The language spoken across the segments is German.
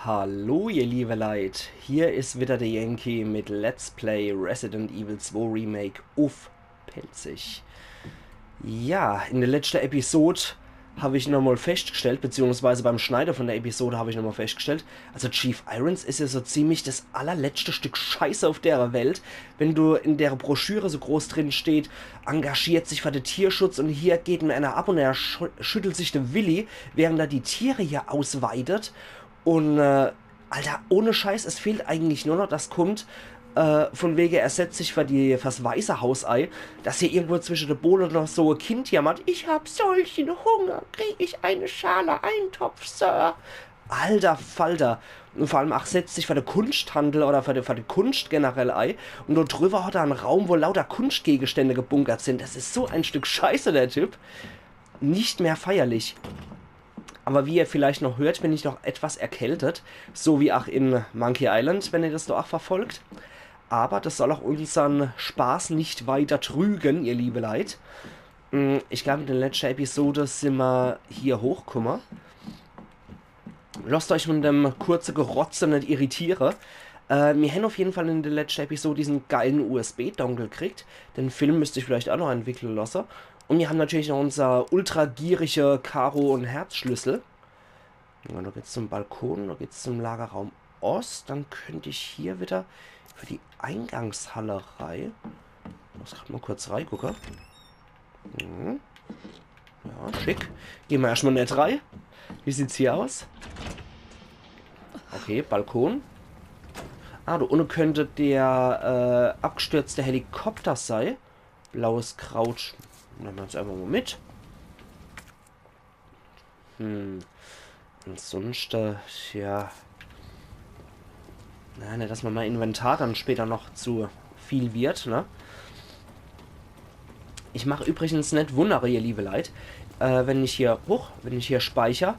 Hallo ihr liebe Leute, hier ist wieder der Yankee mit Let's Play Resident Evil 2 Remake auf Pelzig. Ja, in der letzten Episode habe ich nochmal festgestellt, beziehungsweise beim Schneiden von der Episode habe ich nochmal festgestellt, also Chief Irons ist ja so ziemlich das allerletzte Stück Scheiße auf der Welt, wenn du in der Broschüre so groß drin steht, engagiert sich für den Tierschutz und hier geht mir einer ab und er schüttelt sich den Willi, während er die Tiere hier ausweidet. Und, Alter, ohne Scheiß, es fehlt eigentlich nur noch, das kommt, von wegen, er setzt sich fürs weiße Hausei, dass hier irgendwo zwischen der Bohne noch so ein Kind jammert, ich hab solchen Hunger, krieg ich eine Schale Eintopf, Sir. Alter Falter. Und vor allem auch setzt sich für den Kunsthandel oder für die Kunst generell ein. Und dort drüber hat er einen Raum, wo lauter Kunstgegenstände gebunkert sind. Das ist so ein Stück Scheiße, der Typ. Nicht mehr feierlich. Aber wie ihr vielleicht noch hört, bin ich noch etwas erkältet, so wie auch in Monkey Island, wenn ihr das doch auch verfolgt. Aber das soll auch unseren Spaß nicht weiter trügen, ihr liebe Leid. Ich glaube, in der letzten Episode sind wir hier hochgekommen. Lasst euch mit dem kurzen Gerotze nicht irritieren. Wir haben auf jeden Fall in der letzten Episode diesen geilen USB-Dongle gekriegt. Den Film müsste ich vielleicht auch noch entwickeln lassen. Und wir haben natürlich noch unser ultra gierige Karo- und Herzschlüssel. Ja, da geht's zum Balkon, da geht's zum Lagerraum Ost. Dann könnte ich hier wieder für die Eingangshalle rein. Ich muss gerade mal kurz reingucken. Ja, schick. Gehen wir erstmal nicht rein. Wie sieht's hier aus? Okay, Balkon. Ah, da unten könnte der abgestürzte Helikopter sein. Blaues Kraut. Nehmen wir uns einfach mal mit. Ansonsten, ja. Na, nicht, dass man mein Inventar dann später noch zu viel wird, ne? Ich mache übrigens nicht Wundere, ihr liebe Leid, wenn ich hier speichere.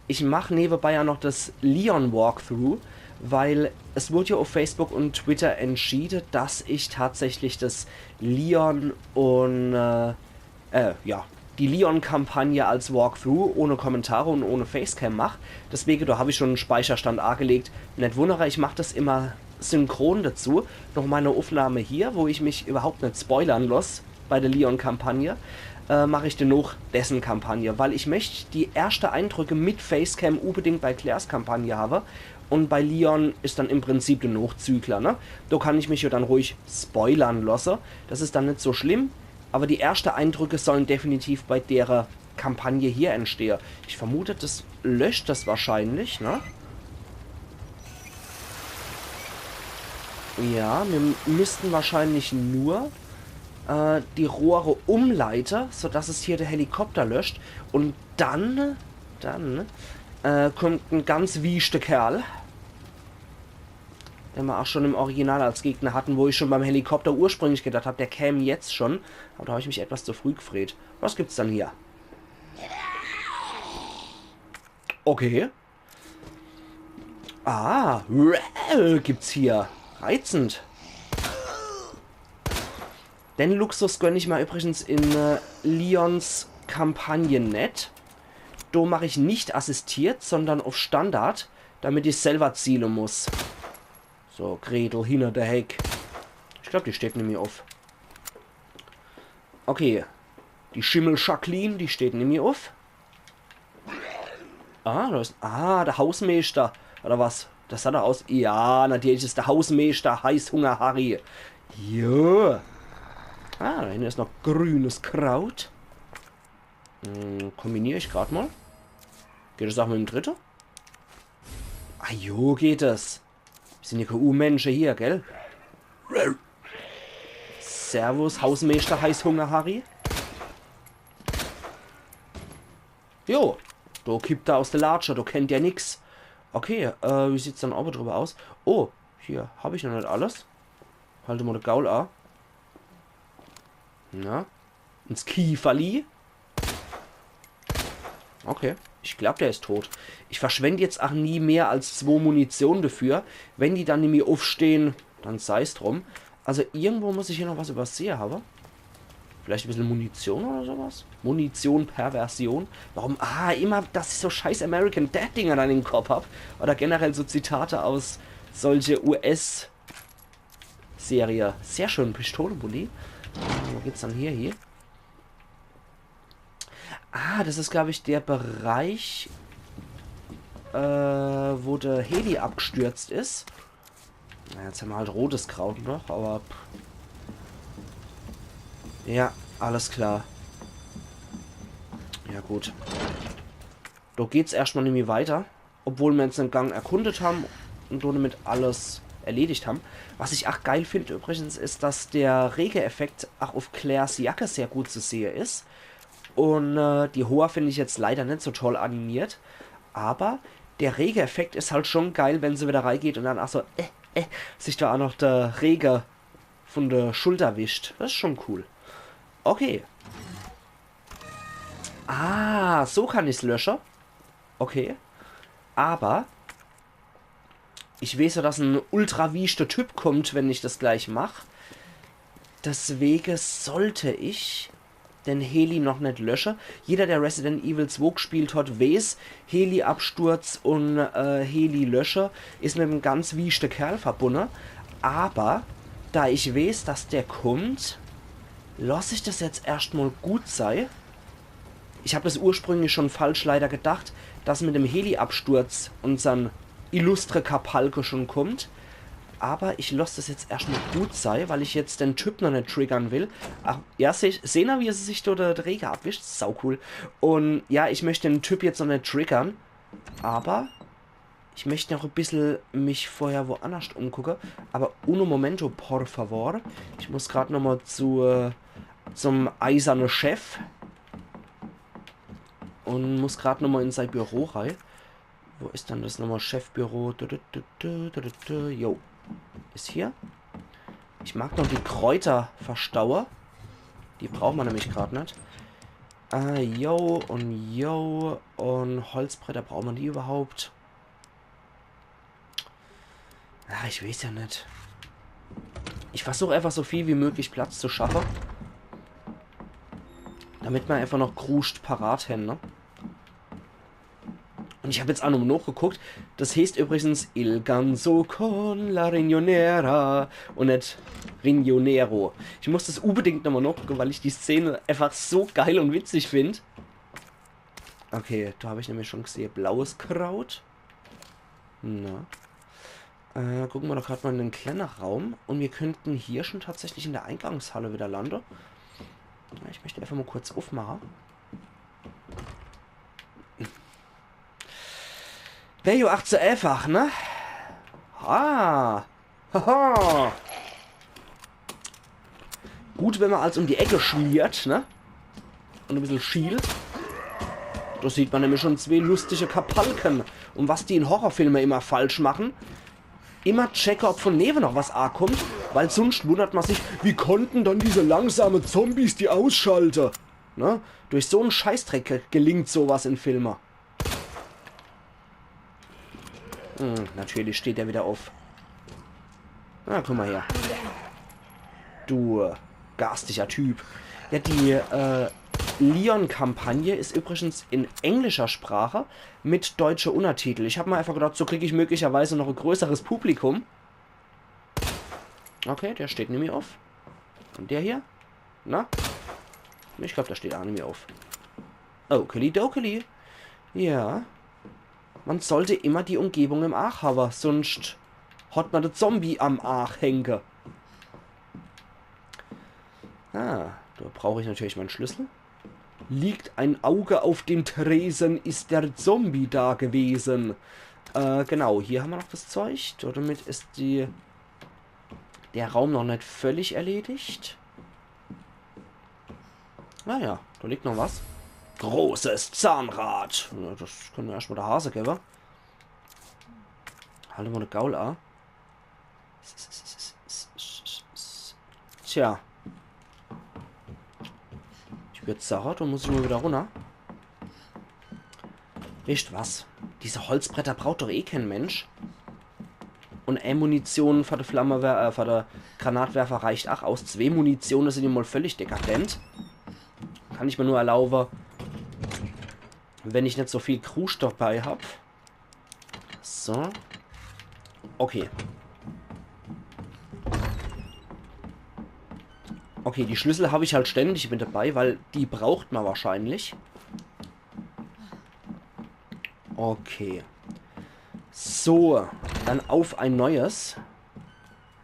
Ich mache nebenbei ja noch das Leon Walkthrough, weil es wurde ja auf Facebook und Twitter entschieden, dass ich tatsächlich das Leon und, die Leon-Kampagne als Walkthrough ohne Kommentare und ohne Facecam mache. Deswegen, da habe ich schon einen Speicherstand angelegt. Nicht wundere, ich mache das immer synchron dazu. Noch meine Aufnahme hier, wo ich mich überhaupt nicht spoilern lasse bei der Leon-Kampagne, mache ich dennoch dessen Kampagne, weil ich möchte die ersten Eindrücke mit Facecam unbedingt bei Claires Kampagne haben. Und bei Leon ist dann im Prinzip der Nachzügler, ne? Da kann ich mich ja dann ruhig spoilern lassen. Das ist dann nicht so schlimm. Aber die ersten Eindrücke sollen definitiv bei der Kampagne hier entstehen. Ich vermute, das löscht das wahrscheinlich, ne? Ja, wir müssten wahrscheinlich nur die Rohre umleiten, sodass es hier der Helikopter löscht. Und dann kommt ein ganz wüster Kerl, den wir auch schon im Original als Gegner hatten, wo ich schon beim Helikopter ursprünglich gedacht habe, der käme jetzt schon. Aber da habe ich mich etwas zu früh gefreut. Was gibt's dann hier? Okay. Ah, gibt's hier. Reizend. Den Luxus gönne ich mal übrigens in Leons Kampagne nicht. Da mache ich nicht assistiert, sondern auf Standard, damit ich selber zielen muss. So, Gretel hinter der Heck. Ich glaube, die steht nämlich auf. Okay. Die Schimmel Jacqueline, die steht nämlich auf. Ah, da ist. Ah, der Hausmeister. Oder was? Das sah doch aus. Ja, natürlich ist der Hausmeister Heißhunger Harry. Ja. Ah, da hinten ist noch grünes Kraut. Kombiniere ich gerade mal. Geht das auch mit dem dritten? Ah, jo, geht es. Wir sind ja keine Menschen hier, gell? Servus, Hausmeister Heißhunger Harry. Jo, du kippt da aus der Latsche, du kennt ja nix. Okay, wie sieht's dann aber drüber aus? Oh, hier, habe ich noch nicht alles. Halte mal den Gaul an. Na, ins Kieferli. Okay, ich glaube, der ist tot. Ich verschwende jetzt auch nie mehr als 2 Munition dafür. Wenn die dann in mir aufstehen, dann sei es drum. Also irgendwo muss ich hier noch was übersehen haben. Vielleicht ein bisschen Munition oder sowas? Munition per Version. Warum? Ah, immer, dass ich so scheiß American Dad-Dinger dann im Kopf habe. Oder generell so Zitate aus solche US-Serie. Sehr schön, Pistolenbully. Wo geht's dann hier? Ah, das ist, glaube ich, der Bereich, wo der Heli abgestürzt ist. Na, jetzt haben wir halt rotes Kraut noch, aber... Ja, alles klar. Ja, gut. Da geht's erstmal nämlich weiter. Obwohl wir jetzt den Gang erkundet haben und damit alles erledigt haben. Was ich auch geil finde übrigens, ist, dass der Regeeffekt auch auf Claires Jacke sehr gut zu sehen ist. Und die Hoa finde ich jetzt leider nicht so toll animiert. Aber der Regeeffekt ist halt schon geil, wenn sie wieder reingeht und dann auch so sich da auch noch der Rege von der Schulter wischt. Das ist schon cool. Okay. Ah, so kann ich es löschen. Okay. Aber ich weiß ja, dass ein ultra wiechter Typ kommt, wenn ich das gleich mache. Deswegen sollte ich den Heli noch nicht löschen. Jeder, der Resident Evil 2 gespielt hat, weiß, Heli-Absturz und Heli-Löscher ist mit einem ganz wiechten Kerl verbunden. Aber da ich weiß, dass der kommt, lasse ich das jetzt erstmal gut sein. Ich habe das ursprünglich schon falsch leider gedacht, dass mit dem Heli-Absturz unser illustre Kapalke schon kommt. Aber ich lasse das jetzt erstmal gut sein, weil ich jetzt den Typ noch nicht triggern will. Ach, ja, sehen wir, wie er sich da der Träger abwischt? Sau cool. Und ja, ich möchte den Typ jetzt noch nicht triggern. Aber ich möchte noch ein bisschen mich vorher woanders umgucken. Aber uno momento, por favor. Ich muss gerade nochmal zum eisernen Chef. Und muss gerade nochmal in sein Büro rein. Wo ist dann das nochmal? Chefbüro. Jo. Ist hier. Ich mag noch die Kräuterverstauer. Die braucht man nämlich gerade nicht. Jo und jo. Und Holzbretter braucht man die überhaupt? Ach, ich weiß ja nicht. Ich versuche einfach so viel wie möglich Platz zu schaffen. Damit man einfach noch kruscht parat haben, ne? Und ich habe jetzt auch noch nachgeguckt. Das heißt übrigens Il Ganso con la Rignonera und nicht Rignonero. Ich muss das unbedingt nochmal nachgucken, weil ich die Szene einfach so geil und witzig finde. Okay, da habe ich nämlich schon gesehen. Blaues Kraut. Na. Gucken wir doch gerade mal in den kleinen Raum. Und wir könnten hier schon tatsächlich in der Eingangshalle wieder landen. Ich möchte einfach mal kurz aufmachen. Wäre ja auch zu einfach, ne? Ah. Haha. Gut, wenn man als um die Ecke schmiert, ne? Und ein bisschen schielt. Da sieht man nämlich schon zwei lustige Kapalken. Und was die in Horrorfilmen immer falsch machen. Immer checken, ob von neben noch was A kommt. Weil sonst wundert man sich, wie konnten dann diese langsame Zombies die ausschalten? Ne? Durch so einen Scheißdreck gelingt sowas in Filmen. Natürlich steht er wieder auf. Na, guck mal her. Du garstiger Typ. Ja, die Leon-Kampagne ist übrigens in englischer Sprache mit deutscher Untertitel. Ich habe mir einfach gedacht, so kriege ich möglicherweise noch ein größeres Publikum. Okay, der steht nämlich auf. Und der hier? Na? Ich glaube, der steht auch nämlich auf. Okidoki. Ja. Man sollte immer die Umgebung im Arch haben, sonst hat man den Zombie am Arch hängen. Ah, da brauche ich natürlich meinen Schlüssel. Liegt ein Auge auf dem Tresen, ist der Zombie da gewesen. Genau, hier haben wir noch das Zeug. Damit ist der Raum noch nicht völlig erledigt. Naja, da liegt noch was. Großes Zahnrad. Ja, das können wir erstmal der Hase geben. Halt mal eine Gaul an. Tja. Ich würde sagen, da muss ich mal wieder runter. Wisst was? Diese Holzbretter braucht doch eh kein Mensch. Und eine Munition für für den Granatwerfer reicht auch aus. 2 Munitionen sind immer völlig dekadent. Kann ich mir nur erlauben, wenn ich nicht so viel Krusch dabei habe. So. Okay. Okay, die Schlüssel habe ich halt ständig mit dabei, weil die braucht man wahrscheinlich. Okay. So, dann auf ein neues.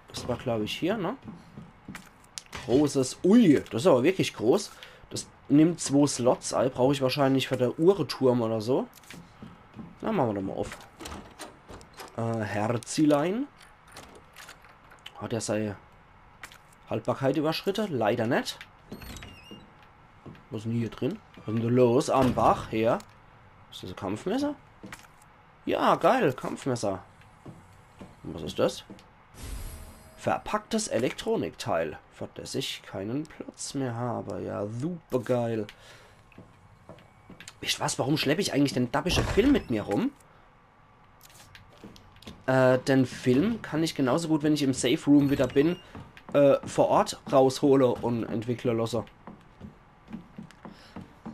Das war, glaube ich, hier, ne? Großes. Ui, das ist aber wirklich groß. Das nimmt 2 Slots ein. Brauche ich wahrscheinlich für der Uhrenturm oder so. Na, machen wir doch mal auf. Herzilein. Hat er seine Haltbarkeit überschritten? Leider nicht. Was ist denn hier drin? Was ist denn da los am Bach? Her. Ist das ein Kampfmesser? Ja, geil. Kampfmesser. Und was ist das? Verpacktes Elektronikteil, für das ich keinen Platz mehr habe. Ja, super geil. Wisst was, warum schleppe ich eigentlich den dappischen Film mit mir rum? Den Film kann ich genauso gut, wenn ich im Safe Room wieder bin, vor Ort raushole und entwickle lasse.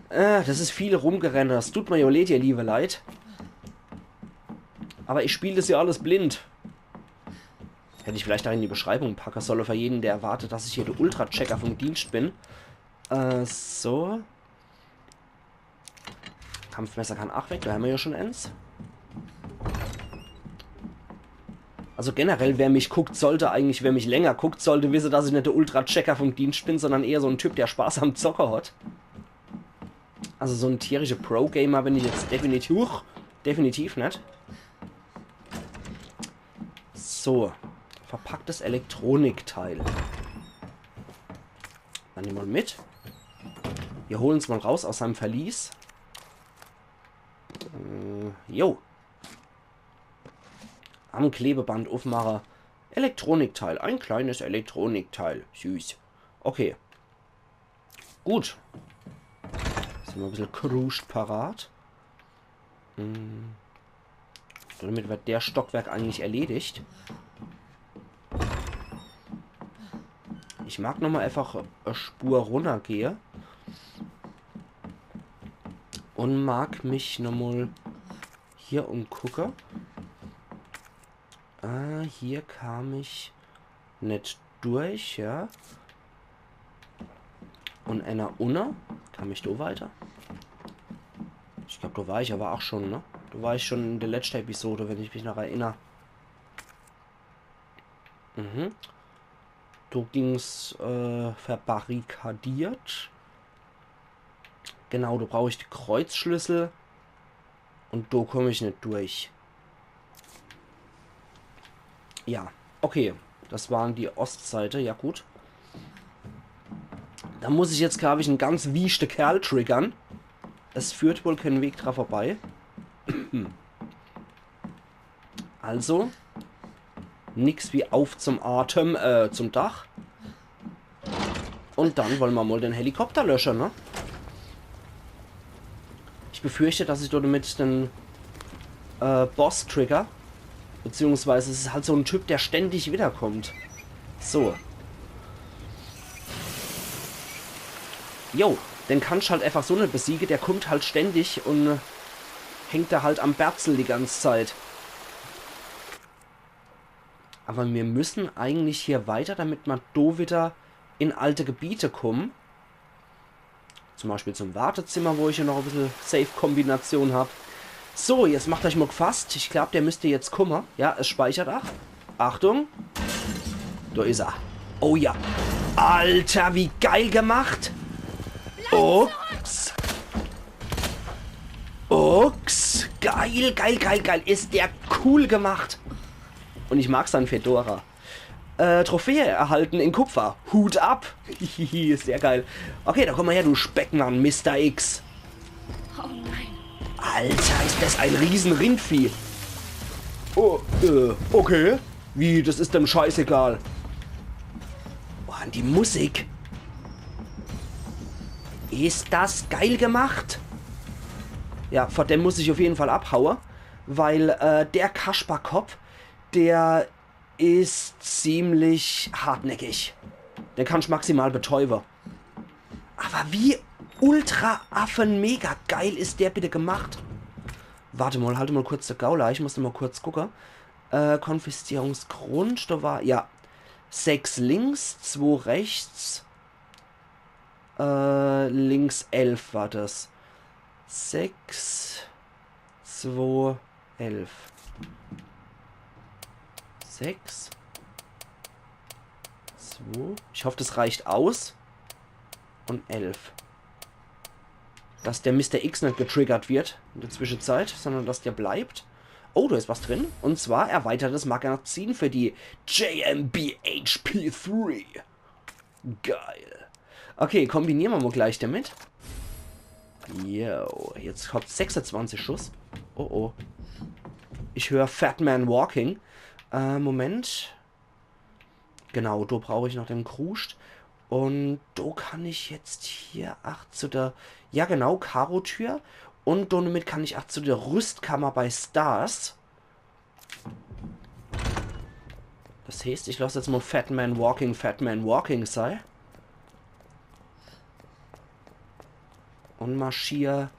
Das ist viel rumgerannt. Das tut mir ja leid, ihr liebe Leid. Aber ich spiele das ja alles blind. Hätte ich vielleicht da in die Beschreibung packen sollen für jeden, der erwartet, dass ich hier der Ultra-Checker vom Dienst bin. So. Kampfmesser kann auch weg, da haben wir ja schon eins. Also generell, wer mich guckt, sollte eigentlich, wer mich länger guckt, sollte wissen, dass ich nicht der Ultra-Checker vom Dienst bin, sondern eher so ein Typ, der Spaß am Zocker hat. Also so ein tierischer Pro-Gamer bin ich jetzt definitiv nicht. So. Verpacktes Elektronikteil. Dann nehmen wir mit. Wir holen es mal raus aus seinem Verlies. Jo. Am Klebeband aufmachen. Elektronikteil. Ein kleines Elektronikteil. Süß. Okay. Gut. Sind wir ein bisschen kruscht parat. Damit wird der Stockwerk eigentlich erledigt. Ich mag nochmal einfach eine Spur runtergehen. Und mag mich nochmal hier umgucken. Hier kam ich nicht durch, ja. Und einer unter. Kam ich da weiter? Ich glaube, da war ich aber auch schon, ne? Da war ich schon in der letzten Episode, wenn ich mich noch erinnere. Da ging es verbarrikadiert. Genau, da brauche ich die Kreuzschlüssel. Und da komme ich nicht durch. Ja, okay. Das waren die Ostseite, ja gut. Da muss ich jetzt, glaube ich, einen ganz wiechten Kerl triggern. Es führt wohl keinen Weg dran vorbei. Also, nix wie auf zum Atem, zum Dach. Und dann wollen wir mal den Helikopter löschen, ne? Ich befürchte, dass ich dort mit den Boss trigger. Beziehungsweise es ist halt so ein Typ, der ständig wiederkommt. So. Jo, den kannst du halt einfach so nicht besiegen. Der kommt halt ständig und hängt da halt am Berzel die ganze Zeit. Aber wir müssen eigentlich hier weiter, damit wir da wieder in alte Gebiete kommen. Zum Beispiel zum Wartezimmer, wo ich ja noch ein bisschen Safe-Kombination habe. So, jetzt macht euch mal gefasst. Ich glaube, der müsste jetzt kommen. Ja, es speichert auch. Achtung. Da ist er. Oh ja. Alter, wie geil gemacht. Ups. Ups. Geil, geil, geil, geil. Ist der cool gemacht. Und ich mag seinen Fedora. Trophäe erhalten in Kupfer. Hut ab. Sehr geil. Okay, da komm mal her, du Speckmann, Mr. X. Oh nein. Alter, ist das ein riesen Rindvieh. Oh, okay. Wie, das ist dem scheißegal. Oh, und die Musik. Ist das geil gemacht? Ja, vor dem muss ich auf jeden Fall abhauen. Weil der Kasperkopf, der ist ziemlich hartnäckig. Den kann ich maximal betäuben. Aber wie ultra affen mega geil ist der bitte gemacht? Warte mal, halte mal kurz der Gauler. Ich muss noch mal kurz gucken. Konfiszierungsgrund, da war, ja, 6 links, 2 rechts. Links 11 war das. 6, 2, 11. 6, 2. Ich hoffe, das reicht aus. Und 11. Dass der Mr. X nicht getriggert wird in der Zwischenzeit, sondern dass der bleibt. Oh, da ist was drin. Und zwar erweitertes Magazin für die JMB HP3. Geil. Okay, kombinieren wir mal gleich damit. Yo, jetzt kommt 26 Schuss. Oh, oh. Ich höre Fat Man Walking. Moment. Genau, da brauche ich noch den Kruscht. Und da kann ich jetzt hier, ach, zu der, ja genau, Karo-Tür. Und damit kann ich auch zu der Rüstkammer bei Stars. Das heißt, ich lasse jetzt mal Fat Man Walking sein. Und marschiere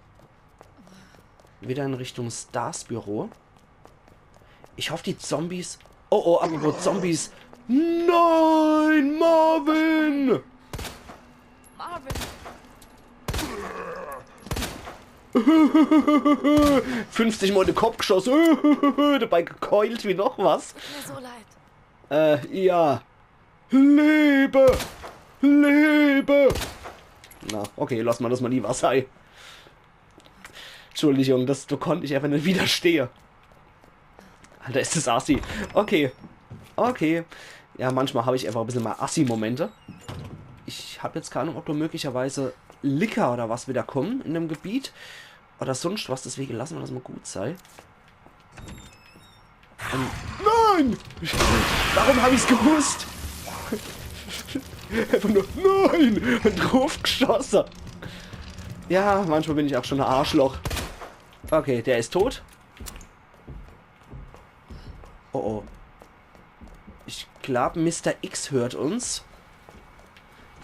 wieder in Richtung Stars Büro. Ich hoffe, die Zombies... Oh, oh, apropos Zombies. Nein, Marvin! Marvin! 50 Mal den Kopf geschossen. Dabei gekeult wie noch was. Tut mir so leid. Ja. Lebe! Lebe! Na, okay, lass mal das mal lieber sein. Entschuldigung, da konnte ich einfach nicht widerstehen. Alter, ist das Assi. Okay. Okay. Ja, manchmal habe ich einfach ein bisschen mal Assi-Momente. Ich habe jetzt keine Ahnung, ob da möglicherweise Licker oder was wieder kommen in dem Gebiet. Oder sonst was, deswegen lassen wir das mal gut sein. Nein! Warum habe ich es gewusst? Einfach nur, nein! Und drauf geschossen. Ja, manchmal bin ich auch schon ein Arschloch. Okay, der ist tot. Oh oh. Ich glaube, Mr. X hört uns.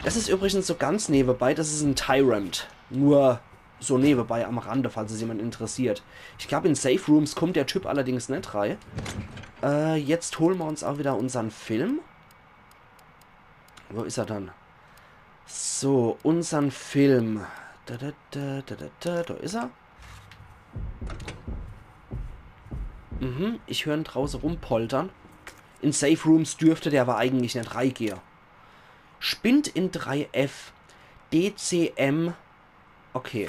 Das ist übrigens so ganz nebenbei, das ist ein Tyrant. Nur so nebenbei am Rande, falls es jemand interessiert. Ich glaube, in Safe Rooms kommt der Typ allerdings nicht rein. Jetzt holen wir uns auch wieder unseren Film. Wo ist er dann? So, unseren Film. Da ist er. Ich höre ihn draußen rumpoltern. In Safe Rooms dürfte der aber eigentlich nicht reingehen. Spind in 3F. DCM. Okay.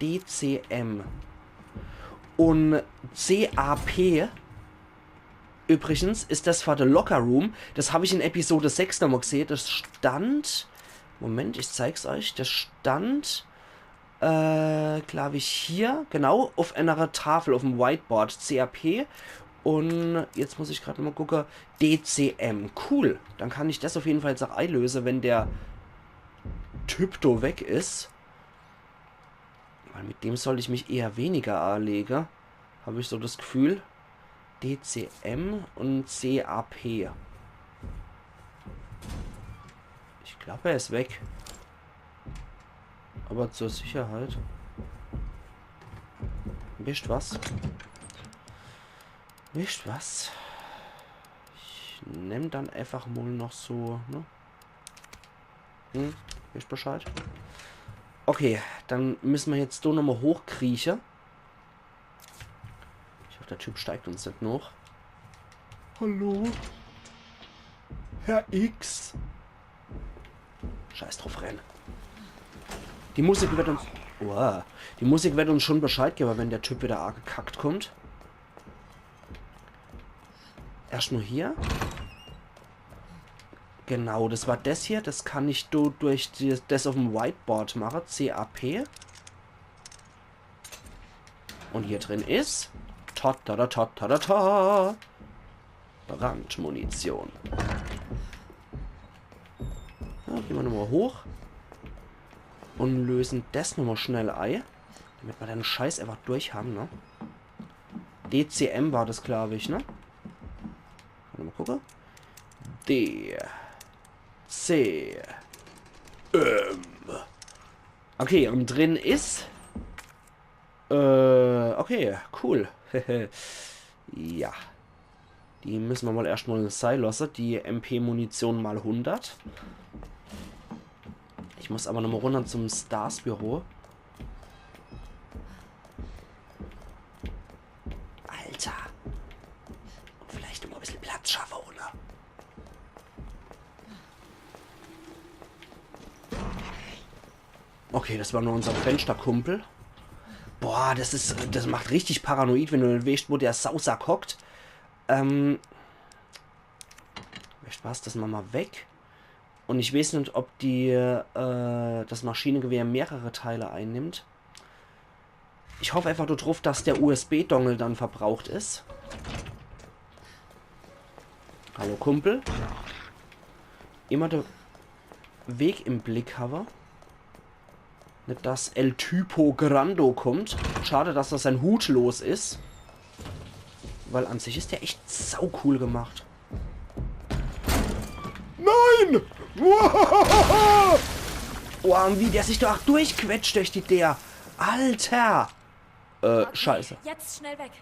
DCM. Und CAP. Übrigens ist das für den Locker Room. Das habe ich in Episode 6 nochmal gesehen. Das stand... Moment, ich zeig's euch. Das stand... glaube ich hier. Genau, auf einer Tafel, auf dem Whiteboard. CAP. Und jetzt muss ich gerade mal gucken. DCM. Cool. Dann kann ich das auf jeden Fall jetzt auch einlösen, wenn der Typ da weg ist. Weil mit dem soll ich mich eher weniger anlegen. Habe ich so das Gefühl. DCM und CAP. Ich glaube, er ist weg. Aber zur Sicherheit. Wischt was? Wischt was? Ich nehme dann einfach mal noch so, ne? Wischt Bescheid? Okay, dann müssen wir jetzt so nochmal hochkriechen. Ich hoffe, der Typ steigt uns nicht noch. Hallo? Herr X? Scheiß drauf, rennen. Die Musik wird uns... Oh, die Musik wird uns schon Bescheid geben, wenn der Typ wieder arg gekackt kommt. Erst nur hier. Genau, das war das hier. Das kann ich durch das auf dem Whiteboard machen. CAP. Und hier drin ist... Ta-ta-ta-ta-ta-ta. Brandmunition. Ja, gehen wir nochmal hoch. Und lösen das nochmal schnell ein. Damit wir den Scheiß einfach durch haben, ne? DCM war das, glaube ich, ne? Mal gucken. D. C. Okay, und drin ist... okay, cool. Ja. Die müssen wir mal erstmal sein lassen. Die MP-Munition mal 100. Ich muss aber nochmal runter zum Stars-Büro. Alter. Und vielleicht immer ein bisschen Platz schaffen, oder? Okay, das war nur unser Fensterkumpel. Boah, das macht richtig paranoid, wenn du nicht weißt, wo der Sausack hockt. Weißt du was, das machen wir weg. Und ich weiß nicht, ob das Maschinengewehr mehrere Teile einnimmt. Ich hoffe einfach darauf, dass der USB-Dongle dann verbraucht ist. Hallo Kumpel. Immer der Weg im Blick haben. Nicht, dass El Typo Grando kommt. Schade, dass das sein Hut los ist. Weil an sich ist der echt sau cool gemacht. Nein! Oh, und wie der sich doch durchquetscht durch der. Alter! Okay, Scheiße. Jetzt schnell weg.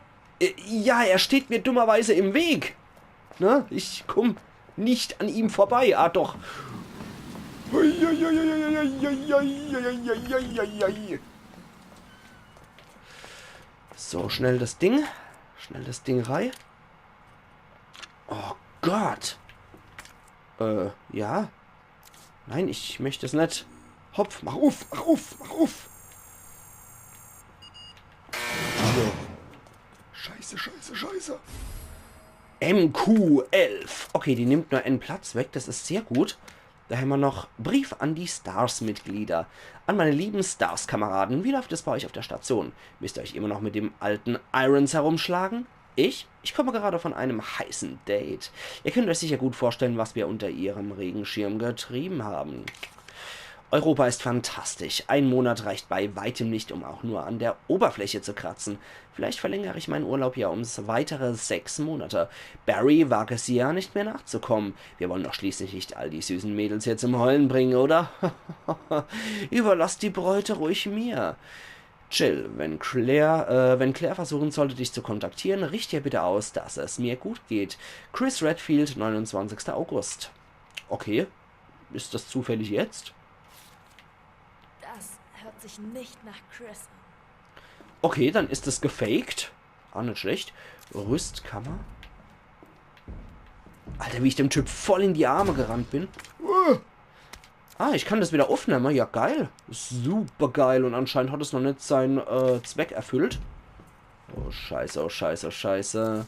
Ja, er steht mir dummerweise im Weg. Ne? Ich komm nicht an ihm vorbei. Ah, doch. So, schnell das Ding. Schnell das Ding rein. Oh Gott. Ja. Nein, ich möchte es nicht. Hopf, mach auf, mach auf, mach auf. So. Scheiße, scheiße, scheiße. MQ11. Okay, die nimmt nur einen Platz weg. Das ist sehr gut. Da haben wir noch Brief an die Stars-Mitglieder. An meine lieben Stars-Kameraden. Wie läuft es bei euch auf der Station? Müsst ihr euch immer noch mit dem alten Irons herumschlagen? Ich komme gerade von einem heißen Date. Ihr könnt euch sicher gut vorstellen, was wir unter ihrem Regenschirm getrieben haben. Europa ist fantastisch. Ein Monat reicht bei weitem nicht, um auch nur an der Oberfläche zu kratzen. Vielleicht verlängere ich meinen Urlaub ja ums weitere 6 Monate. Barry wage es ja nicht mehr nachzukommen. Wir wollen doch schließlich nicht all die süßen Mädels hier zum Heulen bringen, oder? Überlasst die Bräute ruhig mir. Chill, wenn Claire versuchen sollte, dich zu kontaktieren, richte ihr bitte aus, dass es mir gut geht. Chris Redfield, 29. August. Okay, ist das zufällig jetzt? Das hört sich nicht nach Chris an. Okay, dann ist es gefaked. Ah, nicht schlecht. Rüstkammer. Alter, wie ich dem Typ voll in die Arme gerannt bin. Ah, ich kann das wieder aufnehmen. Ja, geil. Super geil. Und anscheinend hat es noch nicht seinen Zweck erfüllt. Oh, scheiße, oh, scheiße, oh, scheiße.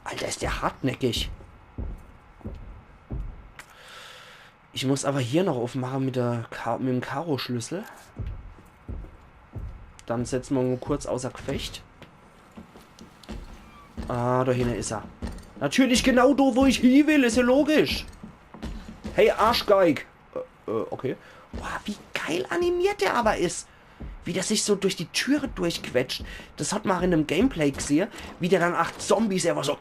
Alter, ist der hartnäckig. Ich muss aber hier noch aufmachen mit dem Karo-Schlüssel. Dann setzen wir ihn kurz außer Gefecht. Ah, da hinten ist er. Natürlich genau da, wo ich hin will. Ist ja logisch. Hey, Arschgeig. Okay. Boah, wie geil animiert der aber ist. Wie der sich so durch die Türe durchquetscht. Das hat man auch in einem Gameplay gesehen. Wie der dann 8 Zombies einfach so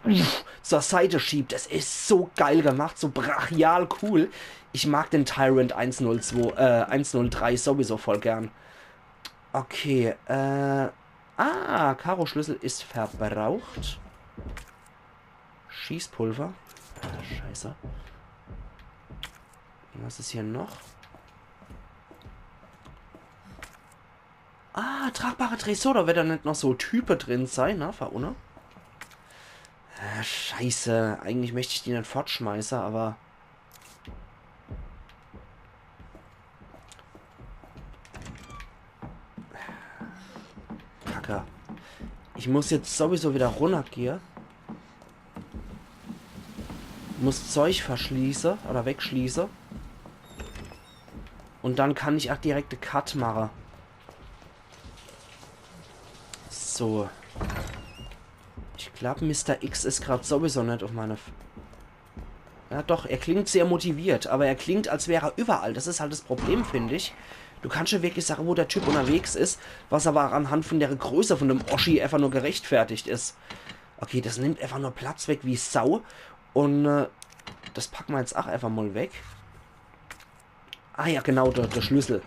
zur Seite schiebt. Das ist so geil gemacht. So brachial cool. Ich mag den Tyrant 103 sowieso voll gern. Okay, Karo-Schlüssel ist verbraucht. Schießpulver. Scheiße. Was ist hier noch? Tragbare Tresor. Da wird da nicht noch so Type drin sein, ne? Verunne. Scheiße. Eigentlich möchte ich die nicht fortschmeißen, aber... Kacke. Ich muss jetzt sowieso wieder runtergehen. Muss Zeug verschließen oder wegschließen. Und dann kann ich auch direkte Cut machen. So. Ich glaube, Mr. X ist gerade sowieso nicht auf meine... Ja doch, er klingt sehr motiviert, aber er klingt, als wäre er überall. Das ist halt das Problem, finde ich. Du kannst ja wirklich sagen, wo der Typ unterwegs ist, was aber anhand von der Größe von dem Oschi einfach nur gerechtfertigt ist. Okay, das nimmt einfach nur Platz weg wie Sau. Und das packen wir jetzt auch einfach mal weg. Ah ja, genau, der Schlüssel.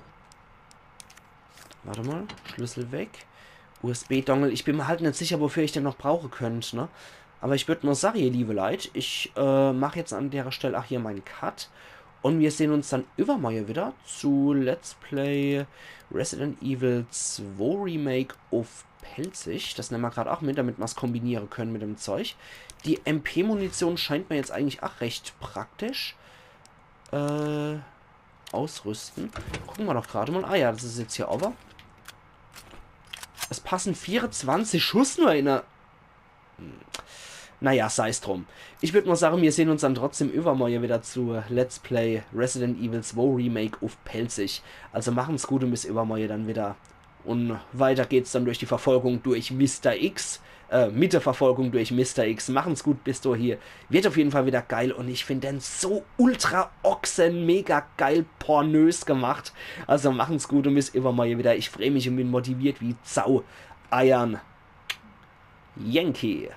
Warte mal, Schlüssel weg. USB-Dongle. Ich bin mir halt nicht sicher, wofür ich den noch brauchen könnte, ne? Aber ich würde nur sagen, ihr liebe Leute, ich mache jetzt an der Stelle auch hier meinen Cut. Und wir sehen uns dann übermorgen wieder zu Let's Play Resident Evil 2 Remake auf Pelzig. Das nehmen wir gerade auch mit, damit wir es kombinieren können mit dem Zeug. Die MP-Munition scheint mir jetzt eigentlich auch recht praktisch. Ausrüsten. Gucken wir doch gerade mal. Ah ja, das ist jetzt hier over. Es passen 24 Schuss nur in der... Naja, sei es drum. Ich würde mal sagen, wir sehen uns dann trotzdem übermorgen wieder zu Let's Play Resident Evil 2 Remake auf Pelzig. Also machen's gut und bis übermorgen dann wieder. Und weiter geht's dann durch die Verfolgung durch Mr. X. Mit der Verfolgung durch Mr. X. Machen's gut bis hier. Wird auf jeden Fall wieder geil und ich finde den so ultra ochsen, mega geil pornös gemacht. Also machen's gut und bis übermorgen wieder. Ich freue mich und bin motiviert wie Sau. Eiern. Yankee.